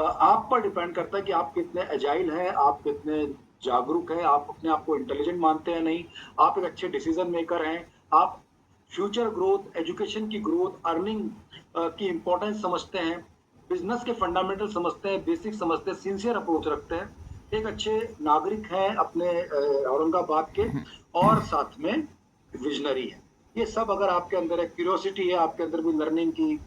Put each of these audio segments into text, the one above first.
आप पर डिपेंड करता है कि आप कितने एजाइल हैं, आप कितने जागरूक हैं, आप अपने आप को इंटेलिजेंट मानते हैं नहीं, आप एक अच्छे डिसीजन मेकर हैं, आप फ्यूचर ग्रोथ, एजुकेशन की ग्रोथ, अर्निंग की इम्पोर्टेंस समझते हैं, बिजनेस के फंडामेंटल समझते हैं, बेसिक समझते हैं, सिंसियर अप्रोच रखते हैं, एक अच्छे नागरिक हैं अपने औरंगाबाद के, और साथ में विजनरी है। ये सब अगर आपके अंदर एक क्यूरियोसिटी है, आपके अंदर भी लर्निंग की,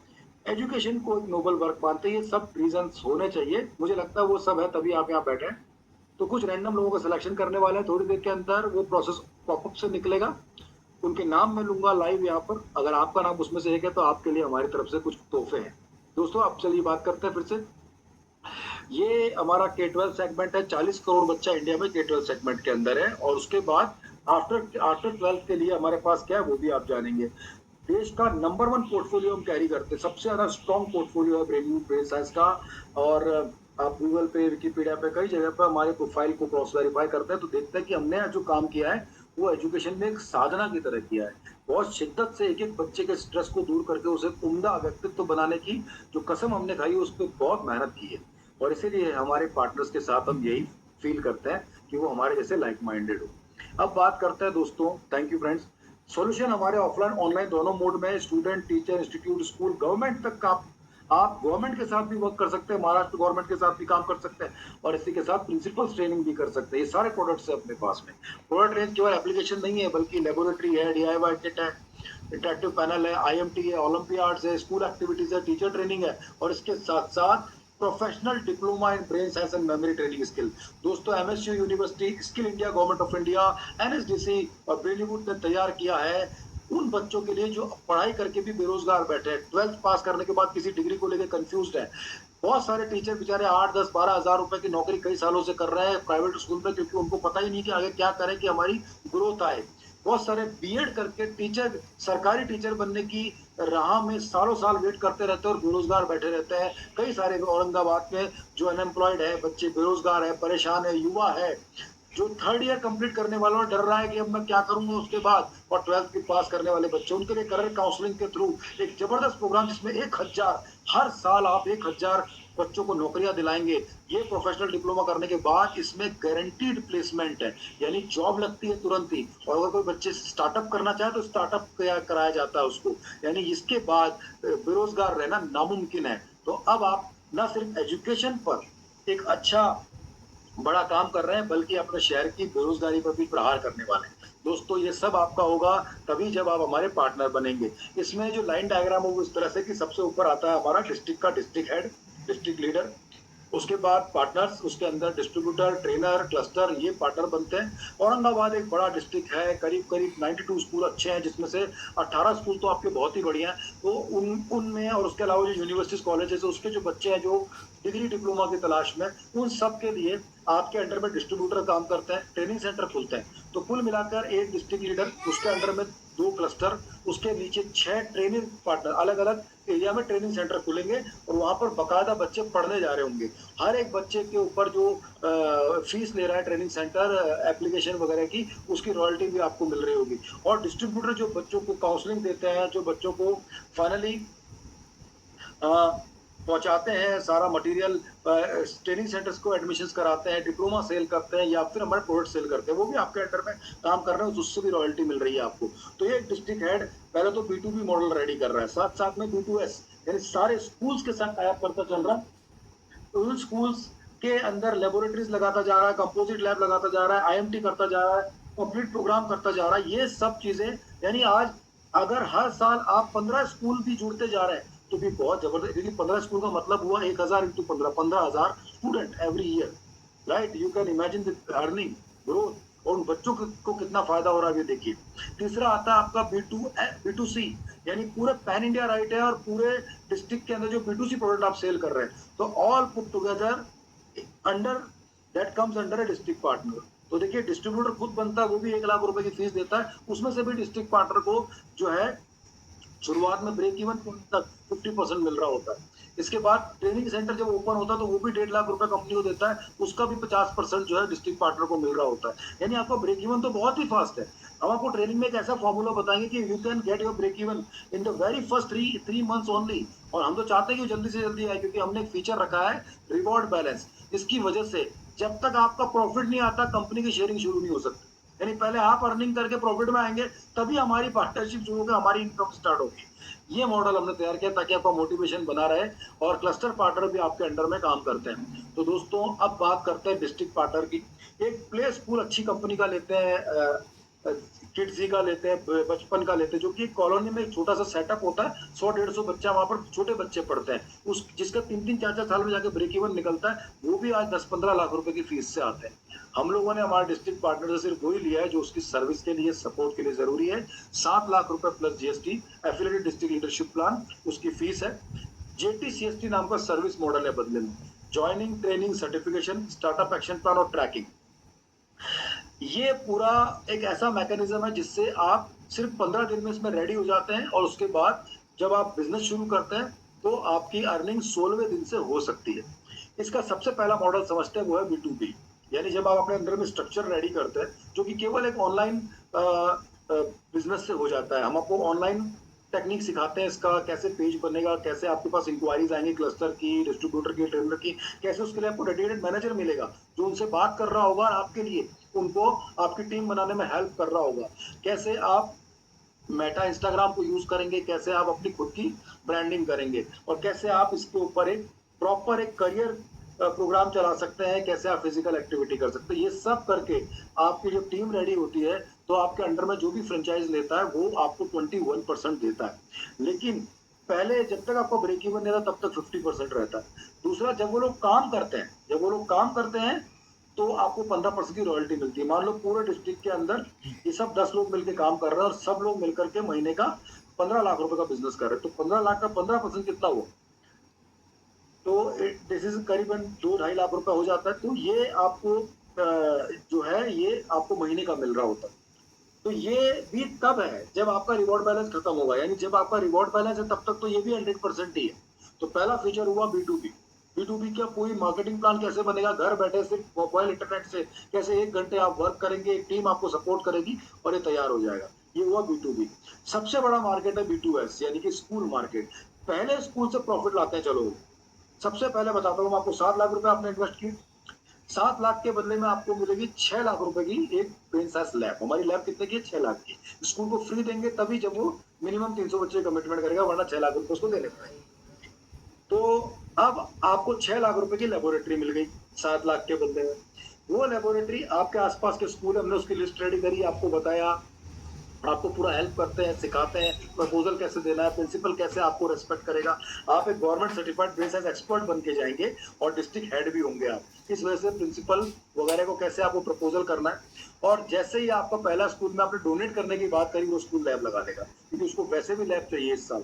एजुकेशन को एक नोबल वर्क मानते हैं, ये सब रीजंस होने चाहिए। मुझे लगता है वो सब है, तभी आप यहाँ बैठे हैं। तो कुछ रैंडम लोगों का सिलेक्शन करने वाले हैं, थोड़ी देर के अंदर वो प्रोसेस पॉपअप से निकलेगा, उनके नाम मैं लूंगा लाइव यहाँ पर। अगर आपका नाम उसमें से एक है तो आपके लिए हमारी तरफ से कुछ तोहफे हैं। दोस्तों अब चलिए बात करते हैं फिर से। ये हमारा K-12 सेगमेंट है, 40 करोड़ बच्चा इंडिया में K-12 सेगमेंट के अंदर है, और उसके बाद आफ्टर आफ्टर 12th के लिए हमारे पास क्या है वो भी आप जानेंगे। देश का नंबर 1 पोर्टफोलियो हम कैरी करते हैं, सबसे ज्यादा स्ट्रॉन्ग पोर्टफोलियो है ब्रेन साइंस का। और आप गूगल पे, विकिपीडिया पे, कई जगह पर हमारे प्रोफाइल को क्रॉस वेरीफाई करते हैं तो देखते हैं कि हमने जो काम किया है वो एजुकेशन में एक साधना की तरह किया है। बहुत शिद्दत से एक एक बच्चे के स्ट्रेस को दूर करके उसे उम्दा व्यक्तित्व बनाने की जो कसम हमने खाई है, उस पर बहुत मेहनत की है। और इसीलिए हमारे पार्टनर्स के साथ हम यही फील करते हैं कि वो हमारे जैसे लाइक माइंडेड हो। अब बात करते हैं दोस्तों, थैंक यू फ्रेंड्स। सॉल्यूशन हमारे ऑफलाइन ऑनलाइन दोनों मोड में, student, teacher, institute, school, government तक का। आप गवर्नमेंट के साथ भी वर्क कर सकते हैं, महाराष्ट्र गवर्नमेंट के साथ भी काम कर सकते हैं, और इसी के साथ प्रिंसिपल्स ट्रेनिंग भी कर सकते हैं। ये सारे प्रोडक्ट्स है अपने पास में। प्रोडक्ट रेंज केवल एप्लीकेशन नहीं है, बल्कि लेबोरेटरी है, DIY किट है, इंटरेक्टिव पैनल है, IMT है, ओलंपियाड्स है, स्कूल एक्टिविटीज है, टीचर ट्रेनिंग है, और इसके साथ साथ professional diploma in brain science and memory training skill. दोस्तों MSU university, skill India, government of India, NSDC और ब्रेलीवुड ने तैयार किया है उन बच्चों के लिए जो पढ़ाई करके भी बेरोजगार बैठे हैं, 12th पास करने के बाद किसी डिग्री को लेकर कंफ्यूज है। बहुत सारे टीचर बेचारे 8, 10, 12 हजार रुपए की नौकरी कई सालों से कर रहे हैं प्राइवेट स्कूल में, क्योंकि उनको पता ही नहीं कि आगे क्या करें कि हमारी ग्रोथ आए। बहुत सारे बीएड करके टीचर, सरकारी टीचर बनने की राह में सालों साल वेट करते रहते हैं और बेरोजगार बैठे रहते हैं। कई सारे औरंगाबाद में जो अनएम्प्लॉयड है, बच्चे बेरोजगार है, परेशान है, युवा है, जो 3rd ईयर कंप्लीट करने वालों डर रहा है कि अब मैं क्या करूंगा उसके बाद, और 12th की पास करने वाले बच्चे, उनके लिए करियर काउंसलिंग के थ्रू एक जबरदस्त प्रोग्राम जिसमें 1000, हर साल आप 1000 बच्चों को नौकरियां दिलाएंगे। ये प्रोफेशनल डिप्लोमा करने के बाद इसमें गारंटीड प्लेसमेंट है, यानी जॉब लगती है तुरंत ही। और अगर कोई बच्चे स्टार्टअप करना चाहे तो स्टार्टअप कराया जाता है उसको, यानी इसके बाद बेरोजगार रहना नामुमकिन है। तो अब आप न सिर्फ एजुकेशन पर एक अच्छा बड़ा काम कर रहे हैं, बल्कि अपने शहर की बेरोजगारी पर भी प्रहार करने वाले हैं। दोस्तों ये सब आपका होगा तभी जब आप हमारे पार्टनर बनेंगे। इसमें जो लाइन डायग्राम है वो इस तरह से कि सबसे ऊपर आता है हमारा डिस्ट्रिक्ट का डिस्ट्रिक्ट हेड, डिस्ट्रिक्ट लीडर, उसके बाद पार्टनर्स, उसके अंदर डिस्ट्रीब्यूटर, ट्रेनर, क्लस्टर, ये पार्टनर बनते हैं। औरंगाबाद एक बड़ा डिस्ट्रिक्ट है, करीब करीब 92 स्कूल अच्छे हैं, जिसमें से 18 स्कूल तो आपके बहुत ही बढ़िया हैं। तो उनमें, और उसके अलावा जो यूनिवर्सिटीज कॉलेजेस है उसके जो बच्चे हैं जो डिग्री डिप्लोमा की तलाश में, उन सब के लिए आपके अंडर में डिस्ट्रीब्यूटर काम करते हैं, ट्रेनिंग सेंटर खुलते हैं। तो कुल मिलाकर एक डिस्ट्रिक्ट लीडर, उसके अंडर में 2 क्लस्टर, उसके नीचे 6 ट्रेनिंग पार्टनर, अलग अलग एरिया में ट्रेनिंग सेंटर खुलेंगे, और वहां पर बकायदा बच्चे पढ़ने जा रहे होंगे। हर एक बच्चे के ऊपर जो फीस ले रहा है ट्रेनिंग सेंटर, एप्लीकेशन वगैरह की, उसकी रॉयल्टी भी आपको मिल रही होगी। और डिस्ट्रीब्यूटर जो बच्चों को काउंसलिंग देते हैं, जो बच्चों को फाइनली पहुंचाते हैं सारा मटेरियल, ट्रेनिंग सेंटर्स को एडमिशंस कराते हैं, डिप्लोमा सेल करते हैं, या फिर हमारे प्रोडक्ट सेल करते हैं, वो भी आपके अंडर में काम कर रहे हैं, उससे भी रॉयल्टी मिल रही है आपको। तो ये डिस्ट्रिक्ट हेड पहले तो B2B मॉडल रेडी कर रहा है, साथ साथ में B2S, यानी सारे स्कूल्स के साथ टाइप करता चल रहा है। तो उन स्कूल्स के अंदर लेबोरेटरीज लगाता जा रहा है, कंपोजिट लैब लगाता जा रहा है, IMT करता जा रहा है, कंप्लीट प्रोग्राम करता जा रहा है। ये सब चीजें, यानी आज अगर हर साल आप 15 स्कूल भी जुड़ते जा रहे हैं तो भी बहुत जबरदस्त, क्योंकि 15 स्कूल का मतलब हुआ 1000 into 15, 15,000 student every year, right? You can imagine the earning growth, और उन बच्चों को कितना फायदा हो रहा है ये देखिए। तीसरा आता है आपका B2C, यानी पूरे पैन इंडिया राइट है, और पूरे डिस्ट्रिक्ट के अंदर जो B2C प्रोडक्ट आप सेल कर रहे हैं, तो all put together under, that comes under A district partner. तो देखिए डिस्ट्रीब्यूटर खुद बनता है, वो भी 1 लाख रुपए की फीस देता है, उसमें से भी डिस्ट्रिक्ट पार्टनर को जो है शुरुआत में ब्रेक इवन तक 50% मिल रहा होता है। इसके बाद ट्रेनिंग सेंटर जब ओपन होता है तो वो भी 1.5 लाख रुपए कंपनी को देता है, उसका भी 50% जो है डिस्ट्रिक्ट पार्टनर को मिल रहा होता है। यानी आपका ब्रेक इवन तो बहुत ही फास्ट है। हम आपको ट्रेनिंग में एक ऐसा फॉर्मूला बताएंगे कि you can get your break even in the very first three months only. और हम तो चाहते हैं कि जल्दी से जल्दी आए, क्योंकि हमने एक फीचर रखा है रिवॉर्ड बैलेंस। इसकी वजह से जब तक आपका प्रॉफिट नहीं आता कंपनी की शेयरिंग शुरू नहीं हो सकती। यानी पहले आप अर्निंग करके प्रॉफिट में आएंगे, तभी हमारी पार्टनरशिप शुरू होगी, हमारी इनकम स्टार्ट होगी। ये मॉडल हमने तैयार किया ताकि आपका मोटिवेशन बना रहे, और क्लस्टर पार्टनर भी आपके अंडर में काम करते हैं। तो दोस्तों अब बात करते हैं डिस्ट्रिक्ट पार्टनर की। एक प्ले स्कूल अच्छी कंपनी का लेते हैं, किड्स का लेते हैं, बचपन का लेते हैं, जो कि कॉलोनी में एक छोटा सा सेटअप होता है, 100-150 बच्चा वहां पर छोटे बच्चे पढ़ते हैं, उस जिसका 3-3 4-4 साल में जाके ब्रेक इवन निकलता है, वो भी आज 10-15 लाख रुपए की फीस से आते हैं। हम लोगों ने हमारे डिस्ट्रिक्ट पार्टनर से सिर्फ वही लिया है जो उसकी सर्विस के लिए, सपोर्ट के लिए जरूरी है। 7 लाख रुपए plus GST, affiliated district leadership plan उसकी फीस है। जेटीसीएसटी नाम का सर्विस मॉडल है बदले में, joining, training, certification, startup action plan और ट्रैकिंग। ये पूरा एक ऐसा मैकेनिज्म है जिससे आप सिर्फ 15 दिन में इसमें रेडी हो जाते हैं, और उसके बाद जब आप बिजनेस शुरू करते हैं तो आपकी अर्निंग 16वें दिन से हो सकती है। इसका सबसे पहला मॉडल समझते हैं, वो है B2B। यानी जब आप अपने अंदर में स्ट्रक्चर रेडी करते हैं, जो कि केवल एक ऑनलाइन बिजनेस से हो जाता है। हम आपको ऑनलाइन टेक्निक सिखाते हैं, इसका कैसे पेज बनेगा, कैसे आपके पास इंक्वायरीज आएंगी क्लस्टर की, डिस्ट्रीब्यूटर की, ट्रेनर की, कैसे उसके लिए आपको डेडिकेटेड मैनेजर मिलेगा जो उनसे बात कर रहा होगा आपके लिए, उनको आपकी टीम बनाने में हेल्प कर रहा होगा। कैसे आप मेटा इंस्टाग्राम को यूज करेंगे, कैसे आप अपनी खुद की ब्रांडिंग करेंगे, और कैसे आप इसके ऊपर एक प्रॉपर एक करियर प्रोग्राम चला सकते हैं, कैसे आप फिजिकल एक्टिविटी कर सकते हैं। ये सब करके आपकी जब टीम रेडी होती है तो आपके अंडर में जो भी फ्रेंचाइज लेता है वो आपको 21% देता है। लेकिन पहले जब तक आपको ब्रेक इवन नहीं रहता तब तक 50% रहता है। दूसरा, जब वो लोग काम करते हैं, तो आपको 15% की रॉयल्टी मिलती है। मान लो पूरे डिस्ट्रिक्ट के अंदर ये सब 10 लोग मिलकर काम कर रहे हैं, और सब लोग मिलकर के महीने का 15 लाख रुपए का बिजनेस कर रहे हैं, तो 15 लाख का 15% कितना हुआ? तो दिस इज करीबन 2-2.5 लाख रुपए हो जाता है। तो ये आपको जो है ये आपको महीने का मिल रहा होता है। तो ये भी तब है जब आपका रिवॉर्ड बैलेंस खत्म होगा। यानी जब आपका रिवॉर्ड बैलेंस है तब तक तो ये भी 100% ही है। तो पहला फीचर हुआ B2B। B2B का पूरी मार्केटिंग प्लान कैसे बनेगा, घर बैठे सिर्फ मोबाइल इंटरनेट से कैसे 1 घंटे आप वर्क करेंगे, एक टीम आपको सपोर्ट करेगी और ये तैयार हो जाएगा। ये हुआ B2B। सबसे बड़ा मार्केट है B2S, यानी कि स्कूल मार्केट। पहले स्कूल से प्रॉफिट लाते हैं। चलो सबसे पहले बताता हूँ आपको, 7 लाख रुपए आपने इन्वेस्ट किए, 7 लाख के बदले में आपको मिलेगी 6 लाख रुपए की एक प्रिंसेस लैब। हमारी लैब कितने की है? 6 लाख की। स्कूल को फ्री देंगे तभी जब वो मिनिमम 300 बच्चे कमिटमेंट करेगा, वरना 6 लाख रुपए उसको देने पड़ेंगे। तो अब आपको 6 लाख रुपए की लेबोरेटरी मिल गई 7 लाख के बदले में। वो लेबोरेटरी आपके आसपास के स्कूल, हमने उसकी लिस्ट रेडी करी, आपको बताया, आपको पूरा हेल्प करते हैं, सिखाते हैं प्रपोजल कैसे देना है, प्रिंसिपल कैसे आपको रेस्पेक्ट करेगा। आप एक गवर्नमेंट सर्टिफाइड बेस एक्सपर्ट बन के जाएंगे और डिस्ट्रिक्ट हेड भी होंगे आप। इस वजह से प्रिंसिपल वगैरह को कैसे आपको प्रपोजल करना है। और जैसे ही आपका पहला स्कूल में आपने डोनेट करने की बात करी, वो स्कूल लैब लगा देगा, क्योंकि उसको वैसे भी लैब चाहिए इस साल।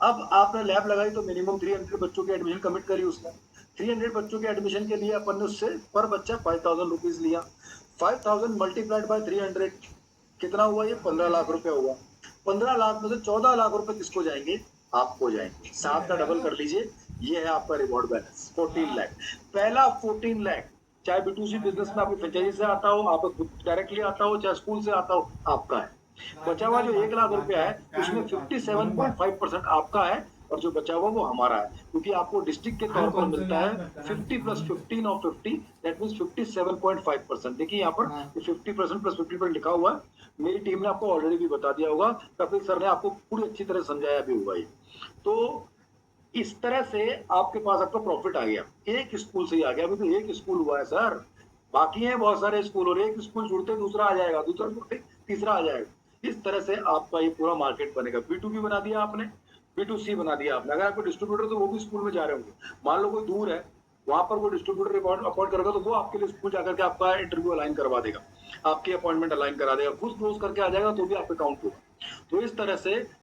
अब आपने लैब लगाई तो मिनिमम 300 बच्चों के एडमिशन कमिट करी उसने। 300 बच्चों के एडमिशन के लिए अपन ने उससे पर बच्चा 5000 रुपीज लिया। 5000 मल्टीप्लाइड बाय 300 कितना हुआ? ये 15 लाख रुपया हुआ। 15 लाख में से 14 लाख रुपए किसको जाएंगे? आपको जाएंगे। 7 का डबल कर लीजिए, ये है आपका रिवॉर्ड बैलेंस 14 लाख। पहला 14 लाख, चाहे B2C बिजनेस में आपकी फ्रेंचाइजी से आता हो, आप डायरेक्टली आता हो, चाहे स्कूल से आता हो, आपका है। बचा हुआ जो 1 लाख रुपया है उसमें 57.5% आपका है, और जो बचा हुआ वो हमारा है, क्योंकि आपको डिस्ट्रिक्ट के तौर पर मिलता है 50 प्लस 15 और 50, दैट मीन 57.5%। देखिए यहाँ पर 50% प्लस 50% लिखा हुआ है। मेरी टीम ने आपको ऑलरेडी भी बता दिया होगा, कपिल सर ने आपको पूरी अच्छी तरह समझाया भी हुआ। तो इस तरह से आपके पास आपका प्रॉफिट आ गया, एक स्कूल से ही आ गया। अभी तो एक स्कूल हुआ है सर, बाकी है बहुत सारे स्कूल, और एक स्कूल जुड़ते दूसरा आ जाएगा, दूसरा जुड़ते तीसरा आ जाएगा। इस तरह से आपका ये पूरा मार्केट बनेगा। B2B बना दिया आपने, B2C बना दिया आपने। अगर आपको डिस्ट्रीब्यूटर, तो वो भी स्कूल में जा रहे होंगे। मान लो कोई दूर है, वहां पर वो डिस्ट्रीब्यूटर अपॉइंट करेगा, तो वो आपके लिए स्कूल जाकर के आपका इंटरव्यू अलाइन करवा देगा, आपकी अपॉइंटमेंट अलाइन करा देगा, खुद क्लोज करके आ जाएगा, तो भी आपके काउंट होगा। तो इस तरह से